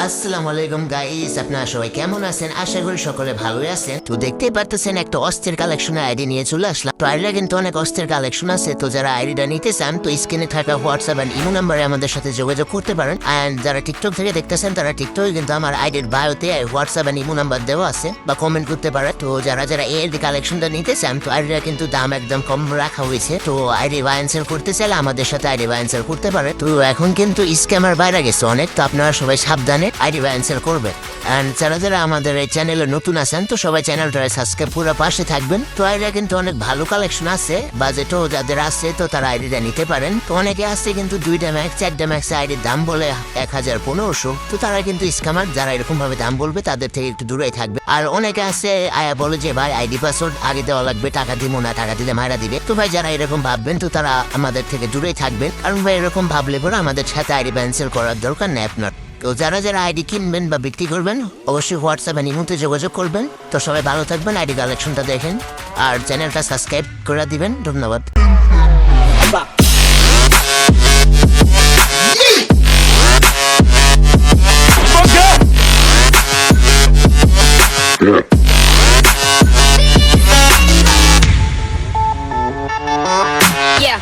আসসালামু আলাইকুম গাইস, আপনারা সবাই কেমন আছেন? আশা করি সকলে ভালোই আছেন। তো দেখতেই পারতেছেন একটা অস্থির কালেকশনের আইডি নিয়ে চলে আসলাম। তো আইডিটা কিন্তু অনেক অস্থির কালেকশন আছে। তো যারা আইডিটা নিতে চান তো স্ক্রিনে থাকা হোয়াটসঅ্যাপ এন্ড ইমো নাম্বারে আমাদের সাথে যোগাযোগ করতে পারেন। এন্ড যারা টিকটক থেকে দেখতেছেন তারা টিকটকে কিন্তু আমার আইডির বায়োতে হোয়াটসঅ্যাপ এন্ড ইমো নাম্বার দেওয়া আছে, বা কমেন্ট করতে পারে। তো যারা যারা এই কালেকশনটা নিতে চান তো আইডিটা কিন্তু দাম একদম কম রাখা হয়েছে। তো আইডি বাই এন্ড সেল করতে চাইলে আমাদের সাথে আইডি বাই এন্ড সেল করতে পারে। তো এখন কিন্তু স্ক্যামার বাইরে গেছে অনেক, তো আপনারা সবাই সাবধানে আইডি বাই এন্ড সেল করবে। এন্ড যারা যারা আমাদের এই চ্যানেলে নতুন আছেন তো সবাই চ্যানেলটা সাবস্ক্রাইব পুরো পাশে থাকবেন। তো আইডিয়া কিন্তু অনেক ভালো কালেকশন আছে, বাজেটও যাদের আছে তো তারা আইডিটা নিতে পারেন। তো অনেকে আছে কিন্তু 2টা ম্যাক্স 4টা ম্যাক্স আইডির দাম বলে 1000-1500। তো তারা কিন্তু স্ক্যামার, যারা এরকম ভাবে দাম বলবে তাদের থেকে একটু দূরেই থাকবে। আর অনেকে আছে আয়া বলে যে ভাই আইডি পাসওয়ার্ড আগে দেওয়া লাগবে, টাকা দিব না, টাকা দিলে মারা দিবে। তো ভাই যারা এরকম ভাববেন তো তারা আমাদের থেকে দূরেই থাকবেন, কারণ ভাই এরকম ভাবলে পরে আমাদের সাথে আইডি ক্যান্সেল করার দরকার নেই আপনার। তো যারা যারা আইডি কিনবেন বা বিক্রি করবেন অবশ্যই হোয়াটসঅ্যাপ এন্ড ইমোতে যোগাযোগ করবেন। তো সবাই ভালো থাকবেন, আইডি কালেকশনটা দেখেন আর চ্যানেলটা সাবস্ক্রাইব করে দিবেন। ধন্যবাদ। Yeah.